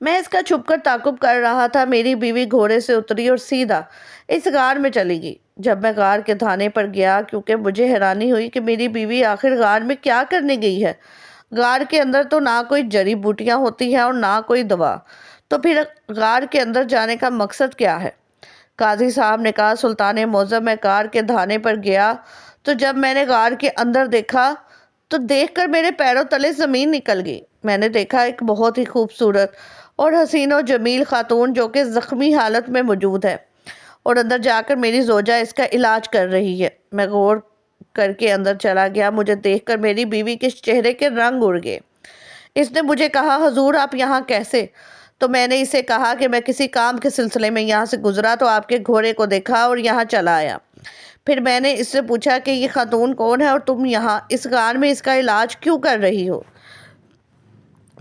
میں اس کا چھپ کر تعاقب کر رہا تھا۔ میری بیوی گھوڑے سے اتری اور سیدھا اس غار میں چلی گئی۔ جب میں غار کے دھانے پر گیا، کیونکہ مجھے حیرانی ہوئی کہ میری بیوی آخر غار میں کیا کرنے گئی ہے۔ غار کے اندر تو نہ کوئی جڑی بوٹیاں ہوتی ہیں اور نہ کوئی دوا، تو پھر غار کے اندر جانے کا مقصد کیا ہے؟ قاضی صاحب نے کہا، سلطان معظم، میں غار کے دھانے پر گیا تو جب میں نے غار کے اندر دیکھا تو دیکھ کر میرے پیروں تلے زمین نکل گئی۔ میں نے دیکھا ایک بہت ہی خوبصورت اور حسین و جمیل خاتون جو کہ زخمی حالت میں موجود ہے، اور اندر جا کر میری زوجہ اس کا علاج کر رہی ہے۔ میں غور کر کے اندر چلا گیا۔ مجھے دیکھ کر میری بیوی کے چہرے کے رنگ اڑ گئے۔ اس نے مجھے کہا، حضور آپ یہاں کیسے؟ تو میں نے اسے کہا کہ میں کسی کام کے سلسلے میں یہاں سے گزرا تو آپ کے گھوڑے کو دیکھا اور یہاں چلا آیا۔ پھر میں نے اس سے پوچھا کہ یہ خاتون کون ہے اور تم یہاں اس غار میں اس کا علاج کیوں کر رہی ہو؟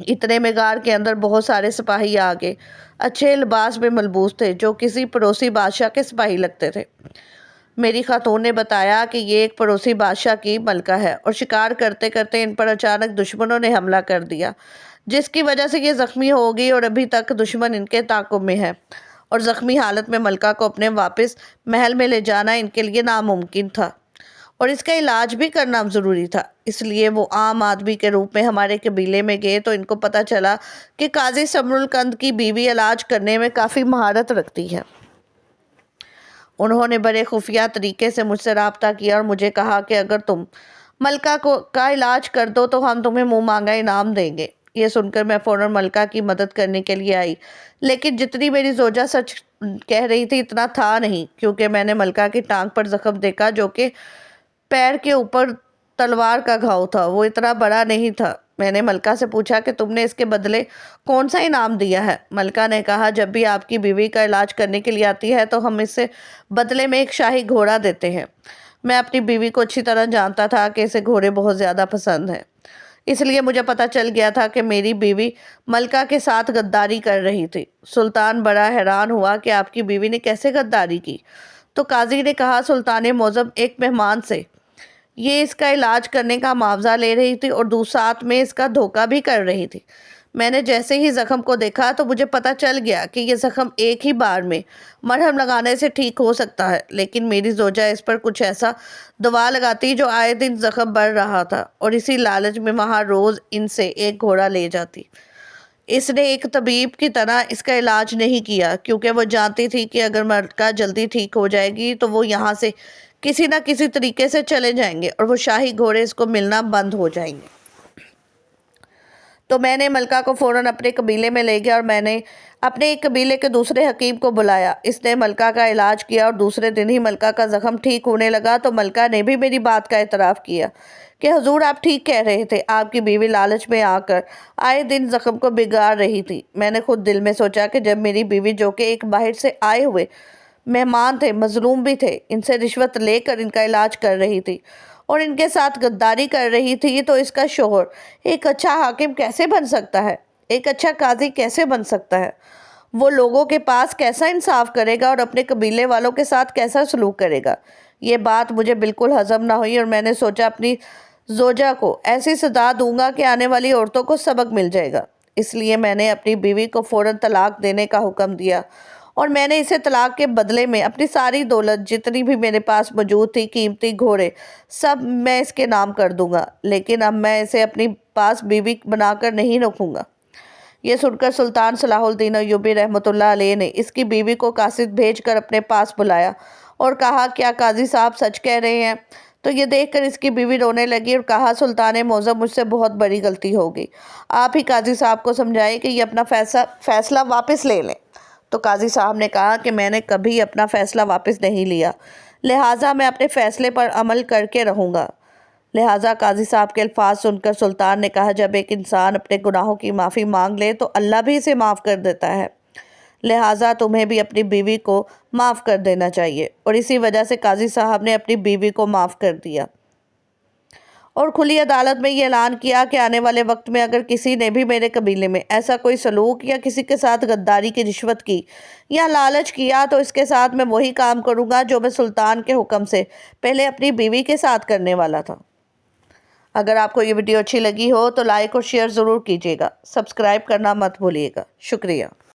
اتنے میں غار کے اندر بہت سارے سپاہی آ گئے، اچھے لباس میں ملبوس تھے، جو کسی پڑوسی بادشاہ کے سپاہی لگتے تھے۔ میری خاتون نے بتایا کہ یہ ایک پڑوسی بادشاہ کی ملکہ ہے اور شکار کرتے کرتے ان پر اچانک دشمنوں نے حملہ کر دیا، جس کی وجہ سے یہ زخمی ہو گئی اور ابھی تک دشمن ان کے تعاقب میں ہے، اور زخمی حالت میں ملکہ کو اپنے واپس محل میں لے جانا ان کے لیے ناممکن تھا اور اس کا علاج بھی کرنا ضروری تھا۔ اس لیے وہ عام آدمی کے روپ میں ہمارے قبیلے میں گئے تو ان کو پتہ چلا کہ قاضی سمرقند کی بیوی علاج کرنے میں کافی مہارت رکھتی ہے۔ انہوں نے بڑے خفیہ طریقے سے مجھ سے رابطہ کیا اور مجھے کہا کہ اگر تم ملکہ کا علاج کر دو تو ہم تمہیں منہ مانگا انعام دیں گے۔ یہ سن کر میں فوراً ملکہ کی مدد کرنے کے لیے آئی، لیکن جتنی میری زوجہ سچ کہہ رہی تھی اتنا تھا نہیں، کیونکہ میں نے ملکہ کی ٹانگ پر زخم دیکھا جو کہ پیر کے اوپر تلوار کا گھاؤ تھا، وہ اتنا بڑا نہیں تھا۔ میں نے ملکہ سے پوچھا کہ تم نے اس کے بدلے کون سا انعام دیا ہے؟ ملکہ نے کہا، جب بھی آپ کی بیوی کا علاج کرنے کے لیے آتی ہے تو ہم اس سے بدلے میں ایک شاہی گھوڑا دیتے ہیں۔ میں اپنی بیوی کو اچھی طرح جانتا تھا کہ اسے گھوڑے بہت زیادہ پسند ہیں، اس لیے مجھے پتہ چل گیا تھا کہ میری بیوی ملکہ کے ساتھ غداری کر رہی تھی۔ سلطان بڑا حیران ہوا کہ آپ کی بیوی نے کیسے غداری کی؟ تو قاضی نے کہا، سلطان معظم، ایک مہمان سے یہ اس کا علاج کرنے کا معاوضہ لے رہی تھی اور ساتھ میں اس کا دھوکہ بھی کر رہی تھی۔ میں نے جیسے ہی زخم کو دیکھا تو مجھے پتہ چل گیا کہ یہ زخم ایک ہی بار میں مرہم لگانے سے ٹھیک ہو سکتا ہے، لیکن میری زوجہ اس پر کچھ ایسا دوا لگاتی جو آئے دن زخم بڑھ رہا تھا، اور اسی لالچ میں وہاں روز ان سے ایک گھوڑا لے جاتی۔ اس نے ایک طبیب کی طرح اس کا علاج نہیں کیا، کیونکہ وہ جانتی تھی کہ اگر ملکہ جلدی ٹھیک ہو جائے گی تو وہ یہاں سے کسی نہ کسی طریقے سے چلے جائیں گے اور وہ شاہی گھوڑے اس کو ملنا بند ہو جائیں گے۔ تو میں نے ملکہ کو فوراً اپنے قبیلے میں لے گیا اور میں نے اپنے ایک قبیلے کے دوسرے حکیم کو بلایا۔ اس نے ملکہ کا علاج کیا اور دوسرے دن ہی ملکہ کا زخم ٹھیک ہونے لگا۔ تو ملکہ نے بھی میری بات کا اعتراف کیا کہ حضور آپ ٹھیک کہہ رہے تھے، آپ کی بیوی لالچ میں آ کر آئے دن زخم کو بگاڑ رہی تھی۔ میں نے خود دل میں سوچا کہ جب میری بیوی، جو کہ ایک باہر سے آئے ہوئے مہمان تھے، مظلوم بھی تھے، ان سے رشوت لے کر ان کا علاج کر رہی تھی اور ان کے ساتھ غداری کر رہی تھی، تو اس کا شوہر ایک اچھا حاکم کیسے بن سکتا ہے؟ ایک اچھا قاضی کیسے بن سکتا ہے؟ وہ لوگوں کے پاس کیسا انصاف کرے گا اور اپنے قبیلے والوں کے ساتھ کیسا سلوک کرے گا؟ یہ بات مجھے بالکل ہضم نہ ہوئی اور میں نے سوچا اپنی زوجہ کو ایسی سزا دوں گا کہ آنے والی عورتوں کو سبق مل جائے گا۔ اس لیے میں نے اپنی بیوی کو فوراً طلاق دینے کا حکم دیا اور میں نے اسے طلاق کے بدلے میں اپنی ساری دولت جتنی بھی میرے پاس موجود تھی، قیمتی گھوڑے، سب میں اس کے نام کر دوں گا، لیکن اب میں اسے اپنی پاس بیوی بنا کر نہیں رکھوں گا۔ یہ سن کر سلطان صلاح الدین ایوبی رحمۃ اللہ علیہ نے اس کی بیوی کو قاصد بھیج کر اپنے پاس بلایا اور کہا، کیا قاضی صاحب سچ کہہ رہے ہیں؟ تو یہ دیکھ کر اس کی بیوی رونے لگی اور کہا، سلطان معظم، مجھ سے بہت بڑی غلطی ہو گئی، آپ ہی قاضی صاحب کو سمجھائیں کہ یہ اپنا فیصلہ واپس لے لیں۔ تو قاضی صاحب نے کہا کہ میں نے کبھی اپنا فیصلہ واپس نہیں لیا، لہٰذا میں اپنے فیصلے پر عمل کر کے رہوں گا۔ لہٰذا قاضی صاحب کے الفاظ سن کر سلطان نے کہا، جب ایک انسان اپنے گناہوں کی معافی مانگ لے تو اللہ بھی اسے معاف کر دیتا ہے، لہٰذا تمہیں بھی اپنی بیوی کو معاف کر دینا چاہیے۔ اور اسی وجہ سے قاضی صاحب نے اپنی بیوی کو معاف کر دیا اور کھلی عدالت میں یہ اعلان کیا کہ آنے والے وقت میں اگر کسی نے بھی میرے قبیلے میں ایسا کوئی سلوک یا کسی کے ساتھ غداری کی، رشوت کی یا لالچ کیا تو اس کے ساتھ میں وہی کام کروں گا جو میں سلطان کے حکم سے پہلے اپنی بیوی کے ساتھ کرنے والا تھا۔ اگر آپ کو یہ ویڈیو اچھی لگی ہو تو لائک اور شیئر ضرور کیجیے گا، سبسکرائب کرنا مت بھولیے گا۔ شکریہ۔